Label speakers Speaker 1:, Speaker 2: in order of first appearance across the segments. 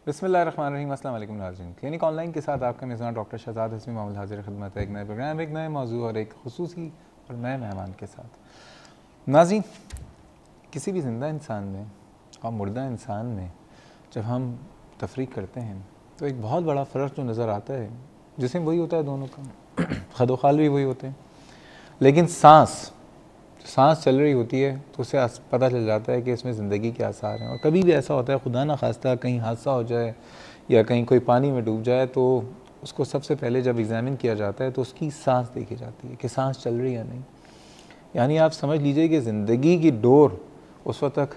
Speaker 1: बिस्मिल्लाहिर्रहमानिर्रहीम। अस्सलाम वालेकुम नाज़रीन, क्लिनिक ऑनलाइन के साथ आपका मेज़बान डॉक्टर शहजाद हसमी मामूल हाजिर खिदमत है। एक नए प्रोग्राम, एक नए मौजू और एक खुसूसी और नए मेहमान के साथ। नाज़रीन, किसी भी ज़िंदा इंसान में और मुर्दा इंसान में जब हम तफरीक करते हैं तो एक बहुत बड़ा फ़र्क जो नज़र आता है, जिसमें वही होता है दोनों का खदोखाल भी वही होते हैं, लेकिन सांस चल रही होती है तो उससे पता चल जाता है कि इसमें ज़िंदगी के आसार हैं। और कभी भी ऐसा होता है, खुदा ना खास्ता कहीं हादसा हो जाए या कहीं कोई पानी में डूब जाए तो उसको सबसे पहले जब एग्ज़ामिन किया जाता है तो उसकी सांस देखी जाती है कि सांस चल रही है या नहीं। यानी आप समझ लीजिए कि ज़िंदगी की डोर उस वक्त तक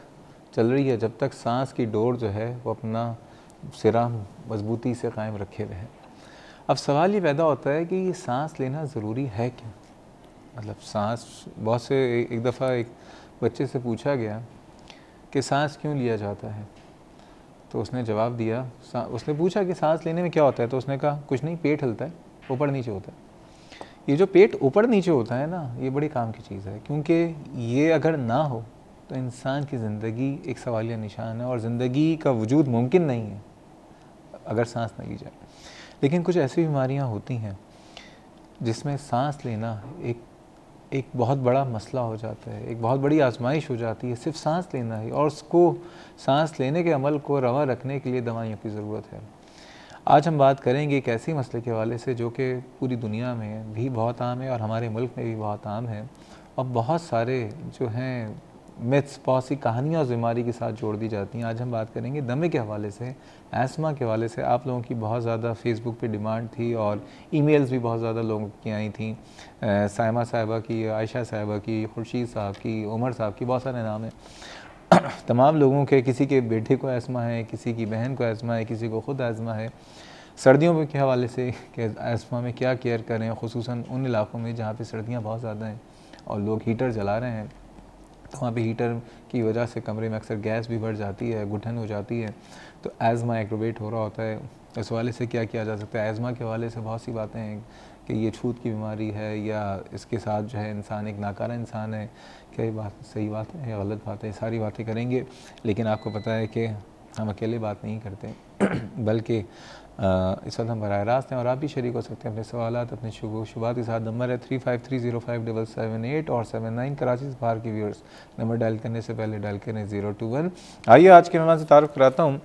Speaker 1: चल रही है जब तक सांस की डोर जो है वो अपना सिरा मजबूती से कायम रखे रहे। अब सवाल ये पैदा होता है कि ये सांस लेना ज़रूरी है क्यों? मतलब सांस, बहुत से एक दफ़ा एक बच्चे से पूछा गया कि सांस क्यों लिया जाता है, तो उसने जवाब दिया, उसने पूछा कि सांस लेने में क्या होता है, तो उसने कहा कुछ नहीं, पेट हिलता है, ऊपर नीचे होता है। ये जो पेट ऊपर नीचे होता है ना, ये बड़ी काम की चीज़ है, क्योंकि ये अगर ना हो तो इंसान की ज़िंदगी एक सवालिया निशान है और ज़िंदगी का वजूद मुमकिन नहीं है अगर सांस न ली जाए। लेकिन कुछ ऐसी बीमारियां होती हैं जिसमें सांस लेना एक बहुत बड़ा मसला हो जाता है, एक बहुत बड़ी आजमाइश हो जाती है, सिर्फ सांस लेना ही, और उसको सांस लेने के अमल को रवा रखने के लिए दवाइयों की ज़रूरत है। आज हम बात करेंगे एक ऐसी मसले के हवाले से जो कि पूरी दुनिया में भी बहुत आम है और हमारे मुल्क में भी बहुत आम है, और बहुत सारे जो हैं मिथ्स, बहुत सी कहानियाँ उस बीमारी के साथ जोड़ दी जाती हैं। आज हम बात करेंगे दमे के हवाले से, एस्मा के हवाले से। आप लोगों की बहुत ज़्यादा फेसबुक पे डिमांड थी और ईमेल्स भी बहुत ज़्यादा लोगों की आई थी। साइमा साहिबा की, आयशा साहिबा की, खुर्शीद साहब की, उमर साहब की, बहुत सारे नाम हैं। तमाम लोगों के, किसी के बेटे को एस्मा है, किसी की बहन को एस्मा है, किसी को ख़ुद एस्मा है। सर्दियों के हवाले से कि एस्मा में क्या केयर करें, ख़ुसूसन उन इलाक़ों में जहाँ पे सर्दियाँ बहुत ज़्यादा हैं और लोग हीटर जला रहे हैं, तो वहाँ पे हीटर की वजह से कमरे में अक्सर गैस भी बढ़ जाती है, घुटन हो जाती है, तो एज़मा एग्रोवेट हो रहा होता है। इस हवाले से क्या किया जा सकता है? एज़मा के हवाले से बहुत सी बातें हैं कि ये छूत की बीमारी है या इसके साथ जो है इंसान एक नाकारा इंसान है, क्या ये बात सही बात है या गलत बात है, सारी बातें करेंगे। लेकिन आपको पता है कि हम अकेले बात नहीं करते बल्कि इस वक्त हम बराह रास्त हैं और आप भी शरीक हो सकते हैं अपने सवालात, अपने शुबात के साथ। नंबर है 35305778 और 79। कराची से बाहर के व्यूअर्स नंबर डायल करने से पहले डायल करें 021। आइए आज के मेहमान से तारुफ कराता हूँ।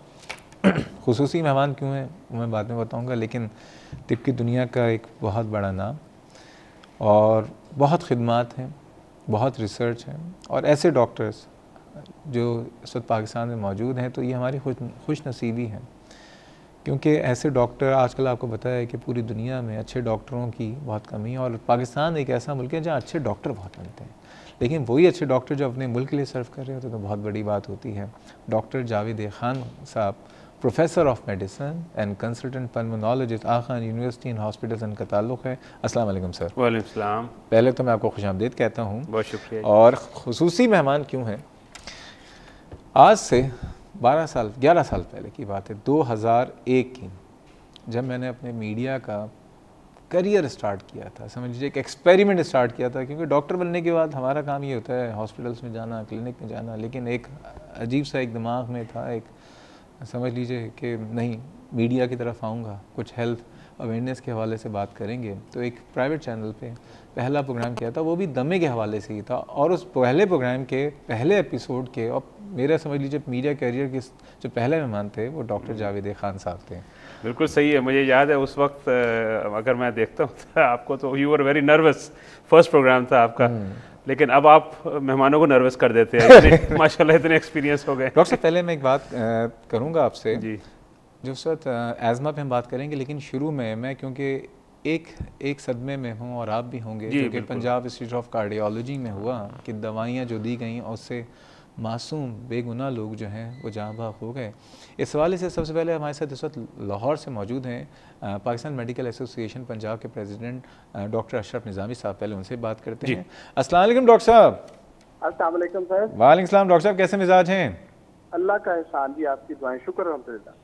Speaker 1: खुसूसी मेहमान क्यों हैं वो मैं बाद में बताऊँगा, लेकिन तिब की दुनिया का एक बहुत बड़ा नाम और बहुत खिदमात हैं, बहुत रिसर्च हैं और ऐसे डॉक्टर्स जो इस वक्त पाकिस्तान में मौजूद हैं, तो ये हमारी खुश नसीबी है, क्योंकि ऐसे डॉक्टर आजकल आपको पता है कि पूरी दुनिया में अच्छे डॉक्टरों की बहुत कमी है और पाकिस्तान एक ऐसा मुल्क है जहाँ अच्छे डॉक्टर बहुत मिलते हैं, लेकिन वही अच्छे डॉक्टर जो अपने मुल्क के लिए सर्व कर रहे होते हैं तो बहुत बड़ी बात होती है। डॉक्टर जावेद खान साहब, professor of medicine and consultant pulmonologist, Aga Khan university and hospitals इनका ताल्लुक़ है। अस्सलाम वालेकुम सर।
Speaker 2: वालेकुम सलाम।
Speaker 1: पहले तो मैं आपको खुशामदीद कहता हूँ,
Speaker 2: बहुत शुक्रिया।
Speaker 1: और खुसूसी मेहमान क्यों हैं? आज से 11 साल पहले की बात है, 2001 की, जब मैंने अपने मीडिया का करियर स्टार्ट किया था, समझ लीजिए एक एक्सपेरिमेंट स्टार्ट किया था, क्योंकि डॉक्टर बनने के बाद हमारा काम ये होता है हॉस्पिटल्स में जाना, क्लिनिक में जाना, लेकिन एक अजीब सा एक दिमाग में था, एक समझ लीजिए कि नहीं, मीडिया की तरफ आऊँगा, कुछ हेल्थ अवेयरनेस के हवाले से बात करेंगे। तो एक प्राइवेट चैनल पे पहला प्रोग्राम किया था, वो भी दमे के हवाले से ही था, और उस पहले प्रोग्राम के पहले एपिसोड के, और मेरा समझ लीजिए मीडिया कैरियर के जो पहले मेहमान थे वो डॉक्टर जावेद खान साहब थे।
Speaker 2: बिल्कुल सही है, मुझे याद है उस वक्त अगर मैं देखता हूँ तो आपको, तो you were very nervous, first programme था आपका, लेकिन अब आप मेहमानों को नर्वस कर देते हैं। माशाल्लाह इतने एक्सपीरियंस हो गए।
Speaker 1: डॉक्टर साहब, पहले मैं एक बात करूँगा आपसे
Speaker 2: जी
Speaker 1: जो उस वक्त एज़मा पे हम बात करेंगे, लेकिन शुरू में मैं, क्योंकि एक सदमे में हूँ और आप भी होंगे, जो कि पंजाब इंस्टीट्यूट ऑफ कार्डियोलॉजी में हुआ कि दवाइयाँ जो दी गई उससे मासूम बेगुनाह लोग जो हैं वो जहाँ भाग हो गए। इस हवाले से सबसे पहले हमारे साथ इस वक्त लाहौर से मौजूद हैं पाकिस्तान मेडिकल एसोसिएशन पंजाब के प्रेसिडेंट डॉक्टर अशरफ निज़ामी साहब। पहले उनसे बात करते हैं। अस्सलाम वालेकुम डॉक्टर साहब।
Speaker 3: अस्सलाम वालेकुम सर।
Speaker 1: वालेकुम सलाम। डॉक्टर साहब कैसे मिजाज हैं?
Speaker 3: अल्लाह का एहसान जी, आपकी दुआएं, शुक्र अल्हम्दुलिल्लाह।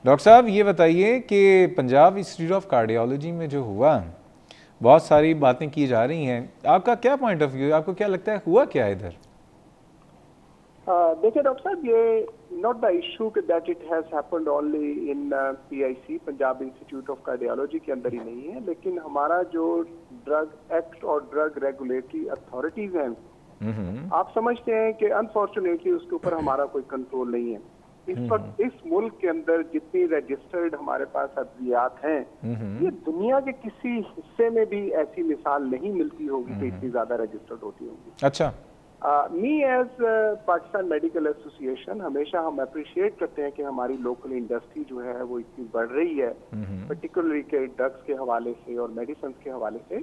Speaker 1: डॉक्टर साहब ये बताइए कि पंजाब इंस्टीट्यूट ऑफ कार्डियोलॉजी में जो हुआ, बहुत सारी बातें की जा रही हैं, आपका क्या पॉइंट ऑफ व्यू है? आपको क्या लगता है हुआ क्या इधर?
Speaker 3: देखिए डॉक्टर साहब, ये not the issue that it has happened only in PIC, Punjab institute of cardiology के अंदर ही नहीं है, लेकिन हमारा जो ड्रग एक्ट और ड्रग रेगुलेटरी अथॉरिटीज हैं, आप समझते हैं कि अनफॉर्चुनेटली उसके ऊपर हमारा कोई कंट्रोल नहीं है। इस वक्त इस मुल्क के अंदर जितनी रजिस्टर्ड हमारे पास अद्वियात हैं, ये दुनिया के किसी हिस्से में भी ऐसी मिसाल नहीं मिलती होगी कि इतनी ज्यादा रजिस्टर्ड होती होगी।
Speaker 1: अच्छा,
Speaker 3: me as Pakistan medical association, हमेशा हम अप्रिशिएट करते हैं कि हमारी लोकल इंडस्ट्री जो है वो इतनी बढ़ रही है, पर्टिकुलरली के ड्रग्स के हवाले से और मेडिसिन के हवाले से।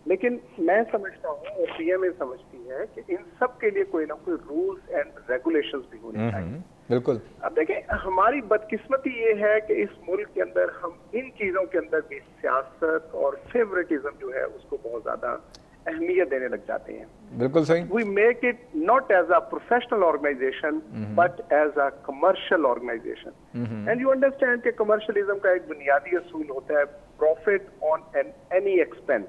Speaker 3: लेकिन मैं समझता हूँ और सीएमए समझती है कि इन सब के लिए कोई ना कोई रूल्स एंड रेगुलेशंस भी होने चाहिए।
Speaker 1: बिल्कुल।
Speaker 3: अब देखें, हमारी बदकिस्मती ये है कि इस मुल्क के अंदर हम इन चीजों के अंदर भी सियासत और फेवरेटिज्म जो है उसको बहुत ज्यादा अहमियत देने लग जाते हैं।
Speaker 1: बिल्कुल सही।
Speaker 3: We make it not as a professional organisation but as a commercial organisation. And you understand कि कमर्शियलिज्म का एक बुनियादी असूल होता है प्रॉफिट ऑन एनी एक्सपेंस।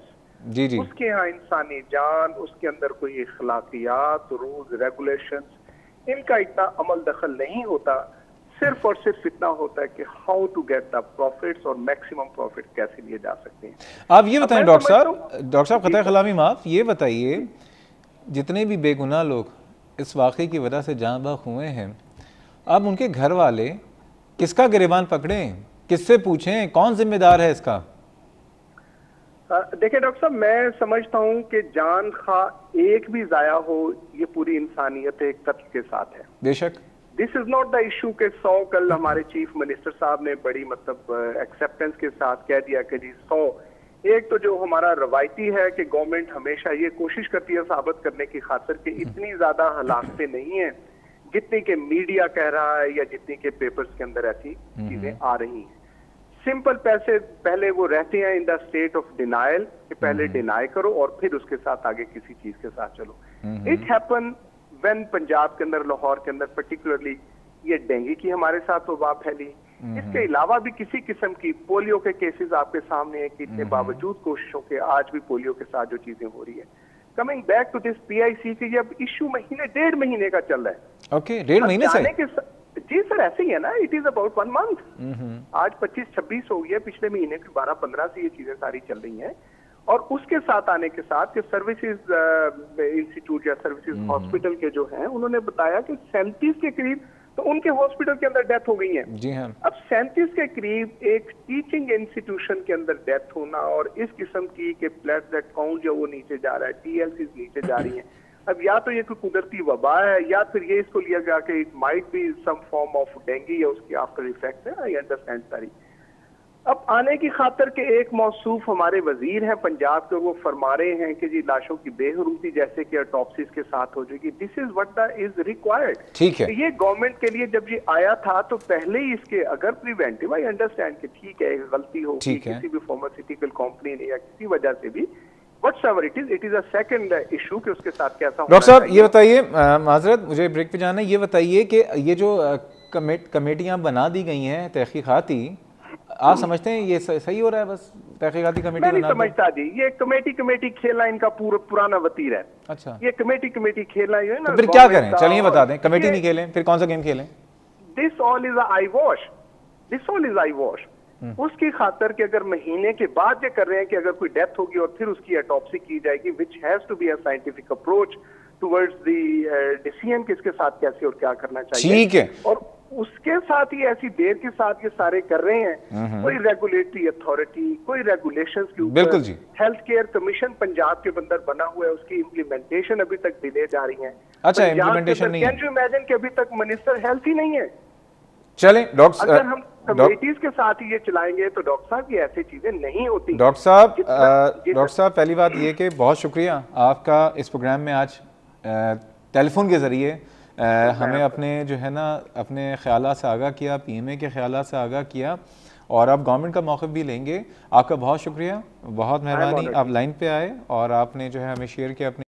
Speaker 1: जी जी।
Speaker 3: उसके यहाँ इंसानी जान, उसके अंदर कोई अखलाकियात, रूल्स, रेगुलेशंस, इनका इतना अमल दखल नहीं होता। सिर्फ और सिर्फ इतना होता है कि how to get the profits और मैक्सिमम प्रॉफिट कैसे लिए जा सकते हैं।
Speaker 1: आप ये बताएं डॉक्टर साहब खता खिलामी माफ, ये बताइए जितने भी बेगुनाह लोग इस वाक़े की वजह से जान बहक हुए हैं, अब उनके घर वाले किसका गिरबान पकड़ें, किससे पूछें, कौन जिम्मेदार है इसका?
Speaker 3: देखिए डॉक्टर साहब, मैं समझता हूँ कि जान खा एक भी जाया हो, ये पूरी इंसानियत एक कत्ल के साथ है।
Speaker 1: बेशक।
Speaker 3: This is not the issue के 100 कल हमारे चीफ मिनिस्टर साहब ने बड़ी मतलब एक्सेप्टेंस के साथ कह दिया कि जी 100। एक तो जो हमारा रवायती है कि गवर्नमेंट हमेशा ये कोशिश करती है साबित करने की खातिर कि इतनी ज्यादा हलाकतें नहीं है जितनी के मीडिया कह रहा है या जितनी के पेपर्स के अंदर ऐसी चीजें आ रही हैं। सिंपल पैसे पहले वो रहते हैं in the state of denial कि पहले डिनाई करो और फिर उसके साथ आगे किसी चीज के साथ चलो। इट हैपन व्हेन पंजाब के अंदर, लाहौर के अंदर पर्टिकुलरली ये डेंगू की हमारे साथ वबा फैली। इसके अलावा भी किसी किस्म की पोलियो के केसेस आपके सामने है कि इतने बावजूद कोशिशों के आज भी पोलियो के साथ जो चीजें हो रही है। Coming back to this PIC की अब इशू डेढ़ महीने का चल रहा है।
Speaker 1: ओके, डेढ़ महीने से?
Speaker 3: जी सर, ऐसे ही है ना, इट इज अबाउट 1 मंथ। आज 25-26 हो गई है, पिछले महीने की 12-15 से ये चीजें सारी चल रही हैं। और उसके साथ आने के साथ कि सर्विसेज इंस्टीट्यूट या सर्विसेज हॉस्पिटल के जो हैं, उन्होंने बताया कि 37 के करीब तो उनके हॉस्पिटल के अंदर डेथ हो गई है।
Speaker 1: जी हाँ।
Speaker 3: अब 37 के करीब एक टीचिंग इंस्टीट्यूशन के अंदर डेथ होना और इस किस्म की कि प्लेटलेट काउंट जो वो नीचे जा रहा है, टीएलसी नीचे जा रही है। अब या तो ये कोई कुदरती वबा है या फिर ये इसको लिया गया कि it might be some form of dengue या उसकी आफ्टर इफेक्ट है। आई अंडरस्टैंड सारी। अब आने की खातर के एक मौसूफ हमारे वजीर हैं पंजाब के, वो फरमा रहे हैं कि जी लाशों की बेहरूमती जैसे कि ऑटोप्सीज के साथ हो जाएगी। This is what the is required.
Speaker 1: ठीक है।
Speaker 3: ये गवर्नमेंट के लिए जब ये आया था तो पहले ही इसके अगर प्रिवेंटिव, आई अंडरस्टैंड कि ठीक है गलती होगी किसी भी फार्मास्यूटिकल कंपनी ने या किसी वजह से भी, whatever it is a second issue कि उसके साथ कैसा।
Speaker 1: डॉक्टर साहब ये बताइए, माजरत मुझे ब्रेक पे जाना है, ये बताइए कि ये जो कमेटियां बना दी गई हैं तहकीकाती, आप समझते हैं ये सही हो रहा है? बस तहकीकाती कमेटी
Speaker 3: मैं नहीं समझता जी, ये कमेटी खेलना इनका पुराना वतीर है।
Speaker 1: अच्छा,
Speaker 3: ये कमेटी खेलना है ना।
Speaker 1: तो फिर क्या करें? चलिए बता दें, कमेटी नहीं खेलें फिर कौन सा गेम खेलें?
Speaker 3: This all is I wash. उसकी खातर कि अगर महीने के बाद ये कर रहे हैं कि अगर कोई डेथ होगी और फिर उसकी ऑटोप्सी की जाएगी, which has to be a scientific approach towards the decision किसके साथ कैसे और क्या करना चाहिए।
Speaker 1: ठीक है।
Speaker 3: और उसके साथ ही ऐसी देर के साथ ये सारे कर रहे हैं। कोई रेगुलेटरी अथॉरिटी, कोई रेगुलेशंस के ऊपर।
Speaker 1: बिल्कुल जी।
Speaker 3: हेल्थ केयर कमीशन पंजाब के अंदर बना हुआ है, उसकी इम्प्लीमेंटेशन अभी तक डिले जा रही है।
Speaker 1: अच्छा, इम्प्लीमेंटेशन नहीं है।
Speaker 3: कैन यू इमेजिन कि अभी तक मिनिस्टर हेल्थ ही नहीं है।
Speaker 1: चलें डॉक्टर,
Speaker 3: अगर हम कमेटीज के साथ ही ये चलाएंगे तो डॉक्टर साहब ये ऐसी चीजें नहीं होती।
Speaker 1: डॉक्टर साहब पहली बात ये कि बहुत शुक्रिया आपका इस प्रोग्राम में आज टेलीफोन के ज़रिए हमें अपने जो है ना अपने ख्यालात से आगाह किया, पीएमए के ख्यालात से आगाह किया, और आप गवर्नमेंट का मौक़िफ़ भी लेंगे। आपका बहुत शुक्रिया, बहुत मेहरबानी, आप लाइन पे आए और आपने जो है हमें शेयर किया अपने